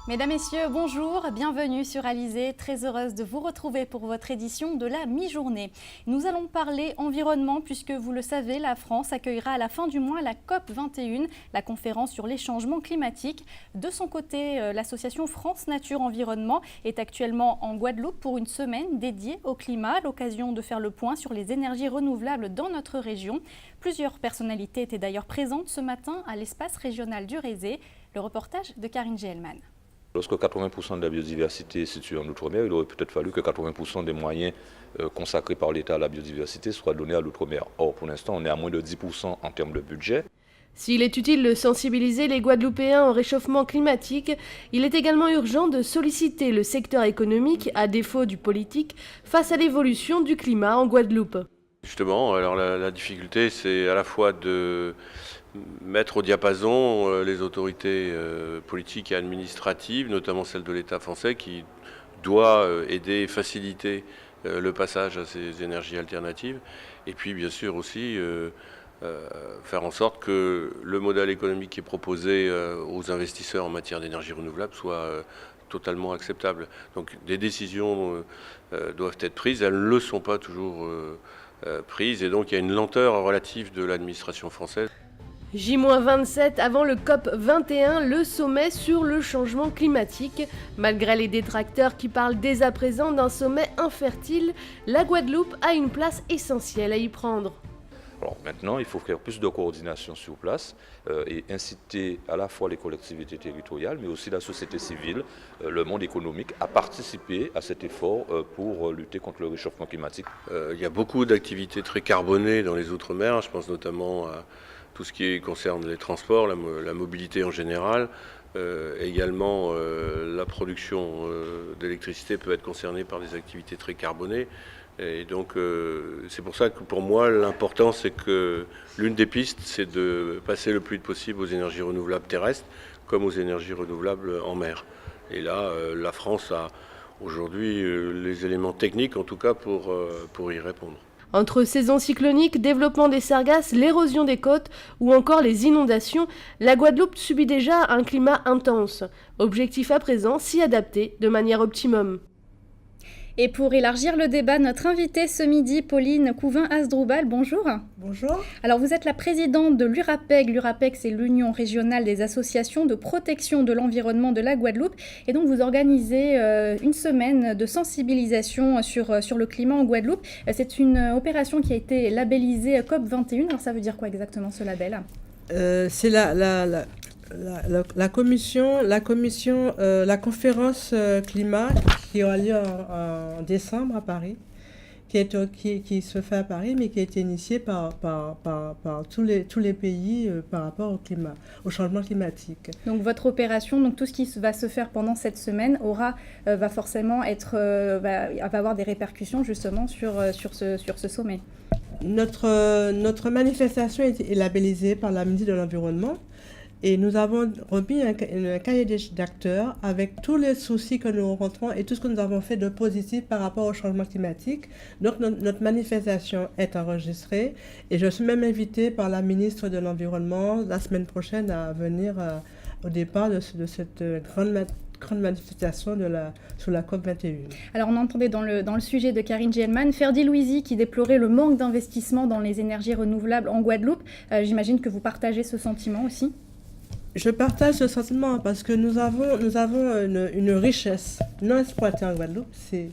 Mesdames, Messieurs, bonjour, bienvenue sur Alizé. Très heureuse de vous retrouver pour votre édition de la mi-journée. Nous allons parler environnement puisque vous le savez, la France accueillera à la fin du mois la COP 21, la conférence sur les changements climatiques. De son côté, l'association France Nature Environnement est actuellement en Guadeloupe pour une semaine dédiée au climat, l'occasion de faire le point sur les énergies renouvelables dans notre région. Plusieurs personnalités étaient d'ailleurs présentes ce matin à l'espace régional du Rézé. Le reportage de Karine Gelman. Lorsque 80% de la biodiversité est située en Outre-mer, il aurait peut-être fallu que 80% des moyens consacrés par l'État à la biodiversité soient donnés à l'Outre-mer. Or, pour l'instant, on est à moins de 10% en termes de budget. S'il est utile de sensibiliser les Guadeloupéens au réchauffement climatique, il est également urgent de solliciter le secteur économique, à défaut du politique, face à l'évolution du climat en Guadeloupe. Justement, alors la difficulté, c'est à la fois de mettre au diapason les autorités politiques et administratives, notamment celle de l'État français, qui doit aider et faciliter le passage à ces énergies alternatives, et puis bien sûr aussi faire en sorte que le modèle économique qui est proposé aux investisseurs en matière d'énergie renouvelable soit totalement acceptable. Donc des décisions doivent être prises, elles ne le sont pas toujours prises, et donc il y a une lenteur relative de l'administration française. J-27 avant le COP 21, le sommet sur le changement climatique. Malgré les détracteurs qui parlent dès à présent d'un sommet infertile, la Guadeloupe a une place essentielle à y prendre. Alors maintenant, il faut faire plus de coordination sur place et inciter à la fois les collectivités territoriales, mais aussi la société civile, le monde économique, à participer à cet effort pour lutter contre le réchauffement climatique. Il y a beaucoup d'activités très carbonées dans les Outre-mer, je pense notamment à tout ce qui concerne les transports, la mobilité en général. Également, la production d'électricité peut être concernée par des activités très carbonées. Et donc, c'est pour ça que pour moi, l'important, c'est que l'une des pistes, c'est de passer le plus vite possible aux énergies renouvelables terrestres, comme aux énergies renouvelables en mer. Et là, la France a aujourd'hui les éléments techniques, en tout cas, pour y répondre. Entre saison cyclonique, développement des sargasses, l'érosion des côtes ou encore les inondations, la Guadeloupe subit déjà un climat intense. Objectif à présent, s'y adapter de manière optimum. Et pour élargir le débat, notre invitée ce midi, Pauline Couvin-Asdrubal, bonjour. Bonjour. Alors vous êtes la présidente de l'URAPEG. L'URAPEG, c'est l'Union régionale des associations de protection de l'environnement de la Guadeloupe. Et donc vous organisez une semaine de sensibilisation sur le climat en Guadeloupe. C'est une opération qui a été labellisée COP 21. Alors ça veut dire quoi exactement ce label ? C'est la conférence climat qui aura lieu en décembre à Paris, qui se fait à Paris, mais qui a été initiée par tous les pays par rapport au climat, au changement climatique. Donc votre opération, donc tout ce qui va se faire pendant cette semaine va forcément va avoir des répercussions justement sur ce sommet. Notre manifestation est labellisée par la ministre de l'Environnement. Et nous avons remis un cahier d'acteurs avec tous les soucis que nous rencontrons et tout ce que nous avons fait de positif par rapport au changement climatique. Donc notre manifestation est enregistrée et je suis même invitée par la ministre de l'Environnement la semaine prochaine à venir au départ de cette grande manifestation sur la COP 21. Alors on entendait dans le sujet de Karine Gelman, Ferdi Louisi qui déplorait le manque d'investissement dans les énergies renouvelables en Guadeloupe. J'imagine que vous partagez ce sentiment aussi. Je partage ce sentiment parce que nous avons une richesse non exploitée en Guadeloupe, c'est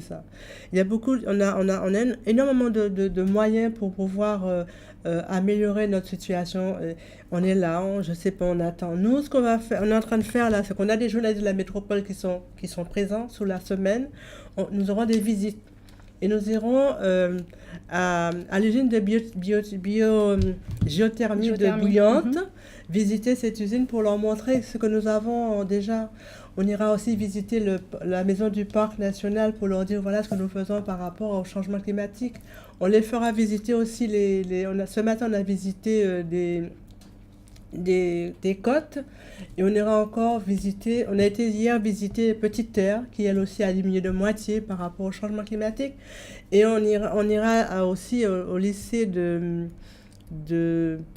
ça. Il y a on a énormément de moyens pour pouvoir améliorer notre situation. On est là, je sais pas, on attend. Nous, ce qu'on va faire, on est en train de faire là, c'est qu'on a des journalistes de la métropole qui sont présents sous la semaine. Nous aurons des visites. Et nous irons à l'usine de géothermie de Bouillante, visiter cette usine pour leur montrer ce que nous avons déjà. On ira aussi visiter la maison du parc national pour leur dire voilà ce que nous faisons par rapport au changement climatique. On les fera visiter aussi, ce matin on a visité des côtes et on ira encore visiter, on a été hier visiter Petite Terre qui elle aussi a diminué de moitié par rapport au changement climatique et on ira aussi au lycée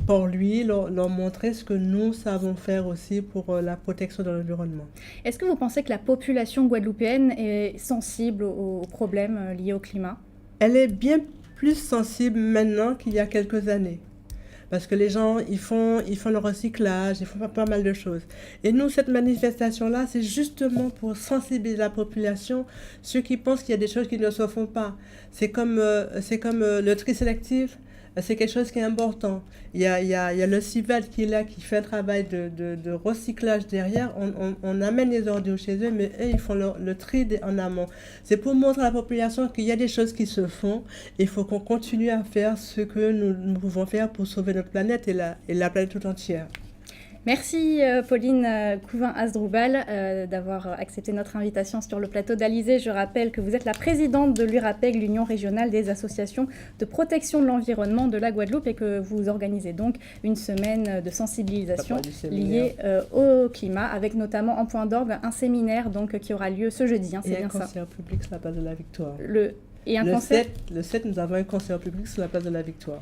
pour lui, leur montrer ce que nous savons faire aussi pour la protection de l'environnement. Est-ce que vous pensez que la population guadeloupéenne est sensible aux problèmes liés au climat? Elle est bien plus sensible maintenant qu'il y a quelques années. Parce que les gens, ils font le recyclage, ils font pas mal de choses. Et nous, cette manifestation-là, c'est justement pour sensibiliser la population, ceux qui pensent qu'il y a des choses qui ne se font pas. C'est comme le tri sélectif, c'est quelque chose qui est important. Il y a le CIVAD qui est là, qui fait un travail de recyclage derrière. On amène les ordures chez eux, mais eux, ils font le tri en amont. C'est pour montrer à la population qu'il y a des choses qui se font. Il faut qu'on continue à faire ce que nous pouvons faire pour sauver notre planète et la planète tout entière. Merci Pauline Couvin-Asdrubal d'avoir accepté notre invitation sur le plateau d'Alizé. Je rappelle que vous êtes la présidente de l'URAPEG, l'Union régionale des associations de protection de l'environnement de la Guadeloupe, et que vous organisez donc une semaine de sensibilisation liée au climat, avec notamment en point d'orgue un séminaire donc, qui aura lieu ce jeudi. C'est bien ça. Et un concert public sur la place de la Victoire. Le 7, nous avons un concert public sur la place de la Victoire.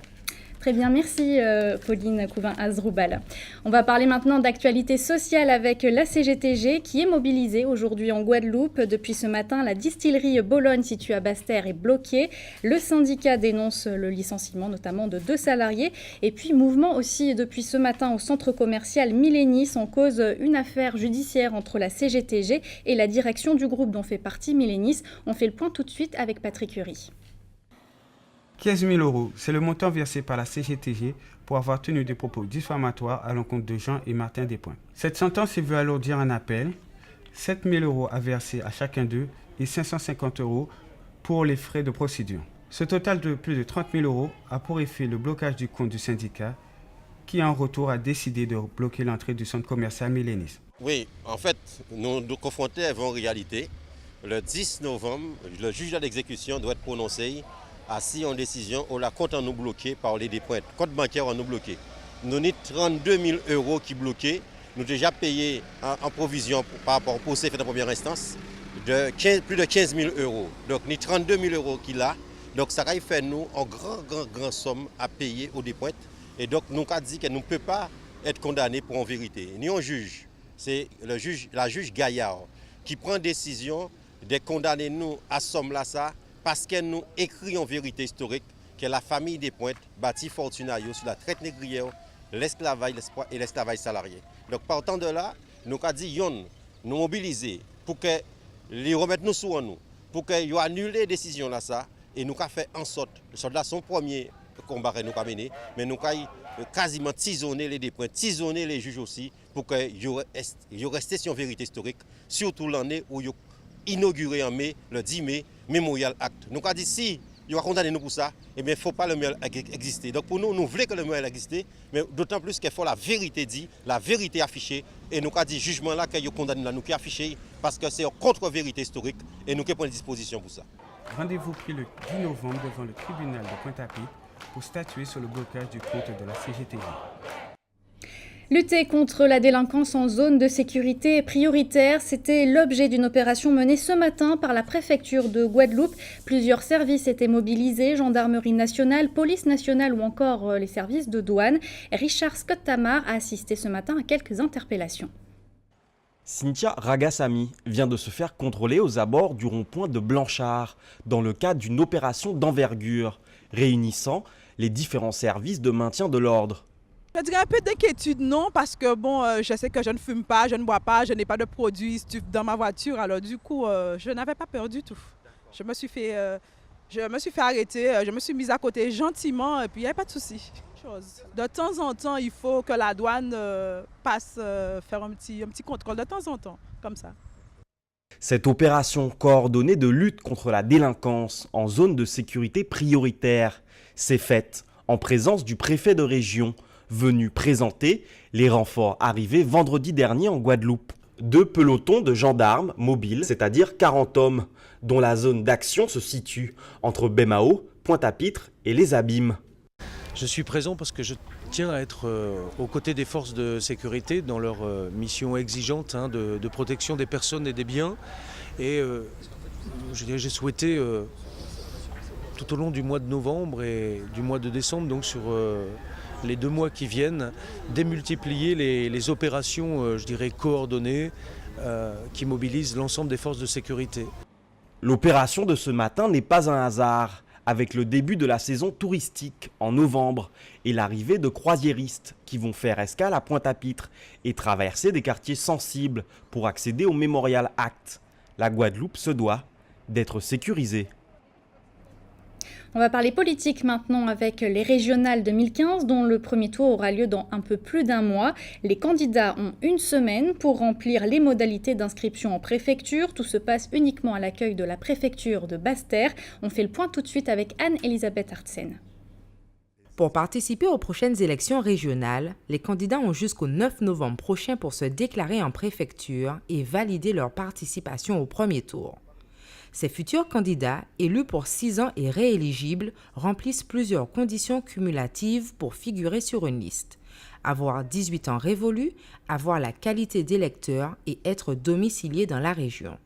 Très bien, merci Pauline Couvin-Asdrubal. On va parler maintenant d'actualité sociale avec la CGTG qui est mobilisée aujourd'hui en Guadeloupe. Depuis ce matin, la distillerie Bologne située à Basse-Terre est bloquée. Le syndicat dénonce le licenciement notamment de 2 salariés. Et puis mouvement aussi depuis ce matin au centre commercial Millénis. En cause une affaire judiciaire entre la CGTG et la direction du groupe dont fait partie Millénis. On fait le point tout de suite avec Patrick Curie. 15 000 €, c'est le montant versé par la CGTG pour avoir tenu des propos diffamatoires à l'encontre de Jean et Martin Despointes. Cette sentence se veut alourdir un appel, 7 000 € à verser à chacun d'eux et 550 € pour les frais de procédure. Ce total de plus de 30 000 € a pour effet le blocage du compte du syndicat qui en retour a décidé de bloquer l'entrée du centre commercial Millénis. Oui, en fait, nous nous confrontons à une réalité. Le 10 novembre, le juge de l'exécution doit être prononcé assis en décision, on la compte en nous bloqué par les Despointes. Compte bancaire en nous bloqué. Nous avons 32 000 € qui bloqués. Nous avons déjà payé en provision par rapport au procès fait en première instance plus de 15 000 €. Donc nous avons 32 000 € qui là. Donc ça va faire nous en grand somme à payer aux Despointes. Et donc nous avons dit que nous ne pouvons pas être condamnés pour en vérité. Nous on juge. C'est la juge Gaillard qui prend décision de condamner nous à somme là ça. Parce qu'elle nous écrit en vérité historique que la famille Despointes bâtit Fortunario sur la traite négrière, l'esclavage et l'esclavage salarié. Donc partant de là, nous avons dit nous mobiliser pour que les remettre nous sous nous, pour qu'ils annulent les décisions là ça, et nous avons fait en sorte, c'est son premier combat que nous avons mené, mais nous avons quasiment tisonné les Despointes, tisonné les juges aussi, pour qu'ils restent sur vérité historique, surtout l'année où ils ont inauguré en mai, le 10 mai, Memorial Act. Nous avons dit si il va condamner nous pour ça, eh bien il ne faut pas le mémorial exister. Donc pour nous, nous voulons que le mémorial existe, mais d'autant plus qu'il faut la vérité dit, la vérité affichée. Et nous avons dit jugement là qu'il condamne nous qui affiché parce que c'est en contre-vérité historique et nous qui prenons disposition pour ça. Rendez-vous pris le 10 novembre devant le tribunal de Pointe-à-Pitre pour statuer sur le blocage du compte de la CGTG. Lutter contre la délinquance en zone de sécurité prioritaire, c'était l'objet d'une opération menée ce matin par la préfecture de Guadeloupe. Plusieurs services étaient mobilisés, gendarmerie nationale, police nationale ou encore les services de douane. Richard Scott-Tamar a assisté ce matin à quelques interpellations. Cynthia Ragassamy vient de se faire contrôler aux abords du rond-point de Blanchard dans le cadre d'une opération d'envergure réunissant les différents services de maintien de l'ordre. Je dirais un peu d'inquiétude, non, parce que bon, je sais que je ne fume pas, je ne bois pas, je n'ai pas de produits stupes dans ma voiture, alors du coup, je n'avais pas peur du tout. Je me suis fait arrêter, je me suis mise à côté gentiment, et puis il n'y avait pas de souci. De temps en temps, il faut que la douane passe faire un petit contrôle de temps en temps, comme ça. Cette opération coordonnée de lutte contre la délinquance en zone de sécurité prioritaire s'est faite en présence du préfet de région, venu présenter les renforts arrivés vendredi dernier en Guadeloupe. 2 pelotons de gendarmes mobiles, c'est-à-dire 40 hommes, dont la zone d'action se situe entre Baie-Mahault, Pointe-à-Pitre et les Abîmes. Je suis présent parce que je tiens à être aux côtés des forces de sécurité dans leur mission exigeante de protection des personnes et des biens. Et j'ai souhaité, tout au long du mois de novembre et du mois de décembre, donc sur les 2 mois qui viennent, démultiplier les opérations, je dirais, coordonnées qui mobilisent l'ensemble des forces de sécurité. L'opération de ce matin n'est pas un hasard, avec le début de la saison touristique en novembre et l'arrivée de croisiéristes qui vont faire escale à Pointe-à-Pitre et traverser des quartiers sensibles pour accéder au Memorial Act. La Guadeloupe se doit d'être sécurisée. On va parler politique maintenant avec les régionales 2015 dont le premier tour aura lieu dans un peu plus d'1 mois. Les candidats ont 1 semaine pour remplir les modalités d'inscription en préfecture. Tout se passe uniquement à l'accueil de la préfecture de Basse-Terre. On fait le point tout de suite avec Anne-Elisabeth Artsen. Pour participer aux prochaines élections régionales, les candidats ont jusqu'au 9 novembre prochain pour se déclarer en préfecture et valider leur participation au premier tour. Ces futurs candidats, élus pour 6 ans et rééligibles, remplissent plusieurs conditions cumulatives pour figurer sur une liste. Avoir 18 ans révolus, avoir la qualité d'électeur et être domicilié dans la région.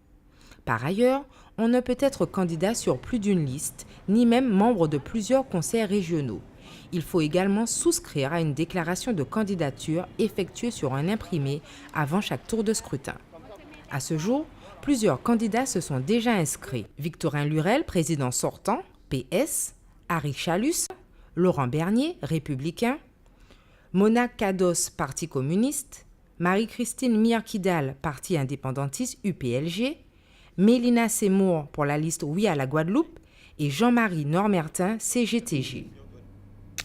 Par ailleurs, on ne peut être candidat sur plus d'une liste, ni même membre de plusieurs conseils régionaux. Il faut également souscrire à une déclaration de candidature effectuée sur un imprimé avant chaque tour de scrutin. À ce jour, plusieurs candidats se sont déjà inscrits. Victorin Lurel, président sortant, PS, Harry Chalus, Laurent Bernier, Républicain, Mona Kados, Parti communiste, Marie-Christine Mierkidal, Parti indépendantiste UPLG, Mélina Seymour pour la liste Oui à la Guadeloupe et Jean-Marie Normertin, CGTG.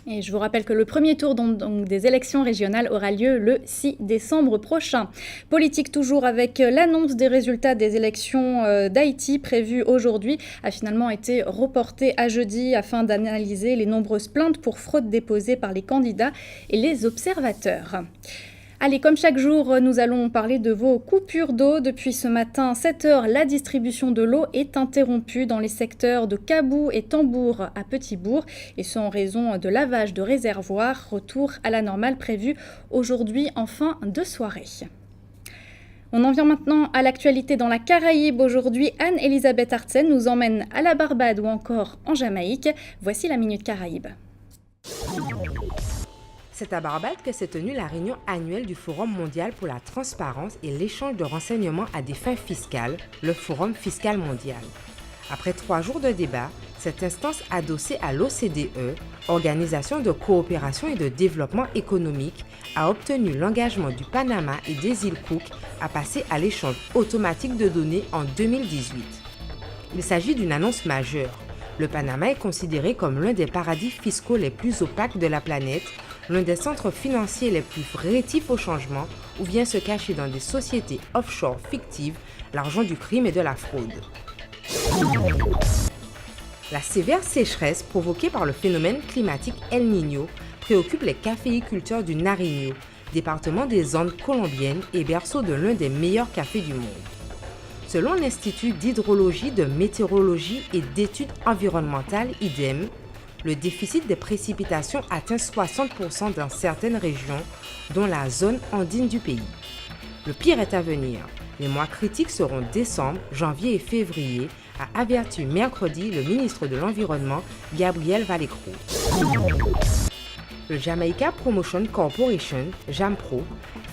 Et je vous rappelle que le premier tour donc des élections régionales aura lieu le 6 décembre prochain. Politique toujours avec l'annonce des résultats des élections d'Haïti prévues aujourd'hui a finalement été reportée à jeudi afin d'analyser les nombreuses plaintes pour fraude déposées par les candidats et les observateurs. Allez, comme chaque jour, nous allons parler de vos coupures d'eau. Depuis ce matin, 7 heures, la distribution de l'eau est interrompue dans les secteurs de Cabou et Tambour à Petit-Bourg, et ce en raison de lavage de réservoirs. Retour à la normale prévu aujourd'hui en fin de soirée. On en vient maintenant à l'actualité dans la Caraïbe. Aujourd'hui, Anne-Elisabeth Artsen nous emmène à la Barbade ou encore en Jamaïque. Voici la Minute Caraïbe. C'est à Barbade que s'est tenue la réunion annuelle du Forum mondial pour la transparence et l'échange de renseignements à des fins fiscales, le Forum fiscal mondial. Après 3 jours de débat, cette instance adossée à l'OCDE, Organisation de coopération et de développement économique, a obtenu l'engagement du Panama et des îles Cook à passer à l'échange automatique de données en 2018. Il s'agit d'une annonce majeure. Le Panama est considéré comme l'un des paradis fiscaux les plus opaques de la planète, l'un des centres financiers les plus rétifs au changement, où vient se cacher dans des sociétés offshore fictives l'argent du crime et de la fraude. La sévère sécheresse provoquée par le phénomène climatique El Niño préoccupe les caféiculteurs du Nariño, département des Andes colombiennes et berceau de l'un des meilleurs cafés du monde. Selon l'Institut d'hydrologie, de météorologie et d'études environnementales, IDEM, le déficit des précipitations atteint 60% dans certaines régions, dont la zone andine du pays. Le pire est à venir. Les mois critiques seront décembre, janvier et février, a averti mercredi le ministre de l'Environnement, Gabriel Vallecro. Le Jamaica Promotion Corporation, JAMPRO,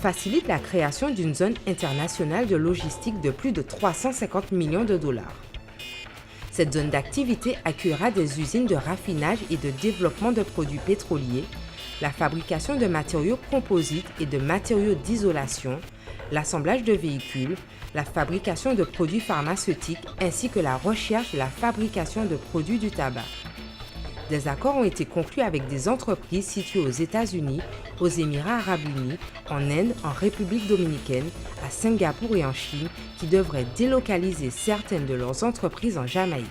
facilite la création d'une zone internationale de logistique de plus de 350 millions de dollars. Cette zone d'activité accueillera des usines de raffinage et de développement de produits pétroliers, la fabrication de matériaux composites et de matériaux d'isolation, l'assemblage de véhicules, la fabrication de produits pharmaceutiques ainsi que la recherche et la fabrication de produits du tabac. Des accords ont été conclus avec des entreprises situées aux États-Unis, aux Émirats arabes unis, en Inde, en République dominicaine, à Singapour et en Chine, qui devraient délocaliser certaines de leurs entreprises en Jamaïque.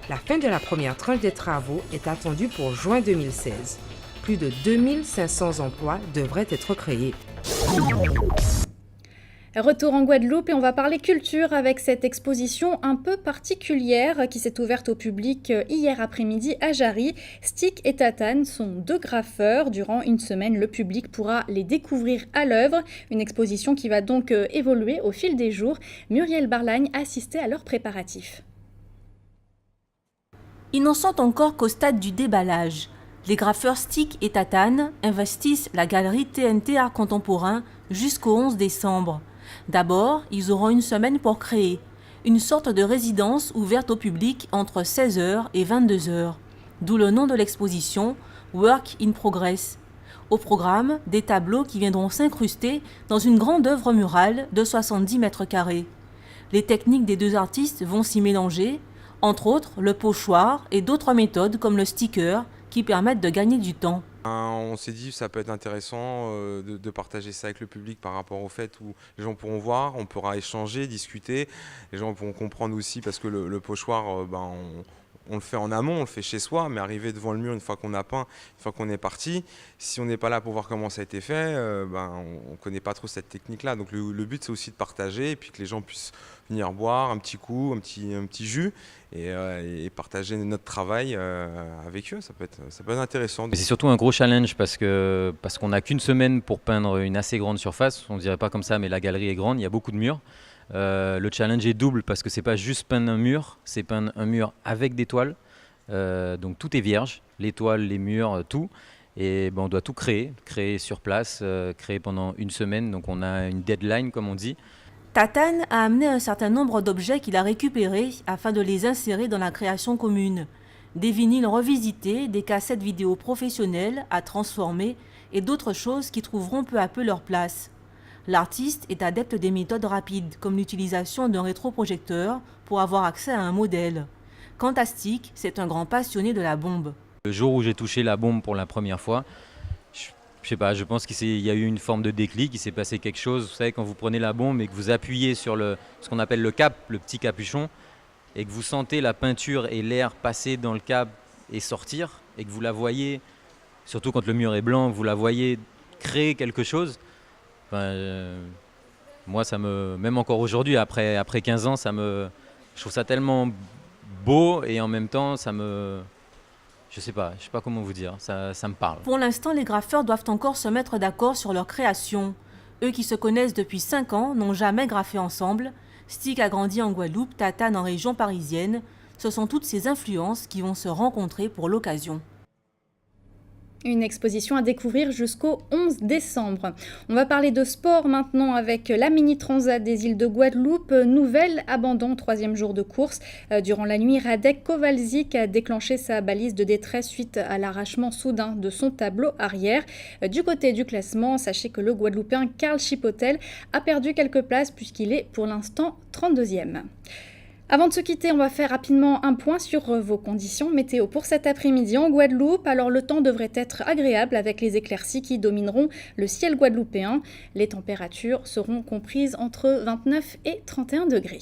La fin de la première tranche des travaux est attendue pour juin 2016. Plus de 2500 emplois devraient être créés. Retour en Guadeloupe et on va parler culture avec cette exposition un peu particulière qui s'est ouverte au public hier après-midi à Jarry. Stick et Tatane sont 2 graffeurs. Durant une semaine, le public pourra les découvrir à l'œuvre. Une exposition qui va donc évoluer au fil des jours. Muriel Barlagne assistait à leurs préparatifs. Ils n'en sont encore qu'au stade du déballage. Les graffeurs Stick et Tatane investissent la galerie TNT Art Contemporain jusqu'au 11 décembre. D'abord, ils auront une semaine pour créer, une sorte de résidence ouverte au public entre 16h et 22h, d'où le nom de l'exposition Work in Progress. Au programme, des tableaux qui viendront s'incruster dans une grande œuvre murale de 70 mètres carrés. Les techniques des deux artistes vont s'y mélanger, entre autres le pochoir et d'autres méthodes comme le sticker qui permettent de gagner du temps. On s'est dit que ça peut être intéressant de partager ça avec le public par rapport au fait où les gens pourront voir, on pourra échanger, discuter, les gens pourront comprendre aussi parce que le pochoir, on le fait en amont, on le fait chez soi, mais arriver devant le mur une fois qu'on a peint, une fois qu'on est parti, si on n'est pas là pour voir comment ça a été fait, on ne connaît pas trop cette technique-là. Donc le but c'est aussi de partager et puis que les gens puissent venir boire un petit coup, un petit jus et partager notre travail avec eux. Ça peut être intéressant. C'est surtout un gros challenge parce qu'on n'a qu'une semaine pour peindre une assez grande surface. On ne dirait pas comme ça, mais la galerie est grande, il y a beaucoup de murs. Le challenge est double parce que c'est pas juste peindre un mur, c'est peindre un mur avec des toiles. Donc tout est vierge, les toiles, les murs, tout. Et on doit tout créer sur place, créer pendant une semaine. Donc on a une deadline comme on dit. Tatane a amené un certain nombre d'objets qu'il a récupérés afin de les insérer dans la création commune. Des vinyles revisités, des cassettes vidéo professionnelles à transformer et d'autres choses qui trouveront peu à peu leur place. L'artiste est adepte des méthodes rapides, comme l'utilisation d'un rétroprojecteur pour avoir accès à un modèle. Quant à Stick, c'est un grand passionné de la bombe. Le jour où j'ai touché la bombe pour la première fois, je sais pas, je pense qu'il y a eu une forme de déclic, il s'est passé quelque chose. Vous savez, quand vous prenez la bombe et que vous appuyez sur ce qu'on appelle le cap, le petit capuchon, et que vous sentez la peinture et l'air passer dans le cap et sortir, et que vous la voyez, surtout quand le mur est blanc, vous la voyez créer quelque chose. Moi, même encore aujourd'hui, après 15 ans, je trouve ça tellement beau et en même temps, je sais pas comment vous dire, ça me parle. Pour l'instant, les graffeurs doivent encore se mettre d'accord sur leur création. Eux qui se connaissent depuis 5 ans n'ont jamais graffé ensemble. Stick a grandi en Guadeloupe, Tatane en région parisienne. Ce sont toutes ces influences qui vont se rencontrer pour l'occasion. Une exposition à découvrir jusqu'au 11 décembre. On va parler de sport maintenant avec la Mini Transat des îles de Guadeloupe. Nouvel abandon, 3e jour de course. Durant la nuit, Radek Kowalczyk a déclenché sa balise de détresse suite à l'arrachement soudain de son tableau arrière. Du côté du classement, sachez que le Guadeloupéen Karl Chipotel a perdu quelques places puisqu'il est pour l'instant 32e. Avant de se quitter, on va faire rapidement un point sur vos conditions météo pour cet après-midi en Guadeloupe. Alors le temps devrait être agréable avec les éclaircies qui domineront le ciel guadeloupéen. Les températures seront comprises entre 29 et 31 degrés.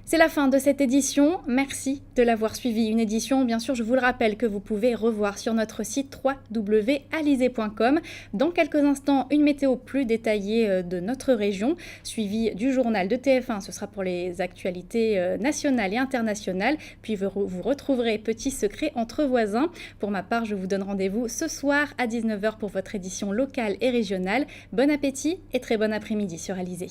C'est la fin de cette édition. Merci de l'avoir suivi. Une édition, bien sûr, je vous le rappelle, que vous pouvez revoir sur notre site www.alizé.com. Dans quelques instants, une météo plus détaillée de notre région, suivie du journal de TF1. Ce sera pour les actualités nationales et internationales. Puis vous retrouverez Petit secret entre voisins. Pour ma part, je vous donne rendez-vous ce soir à 19h pour votre édition locale et régionale. Bon appétit et très bon après-midi sur Alizé.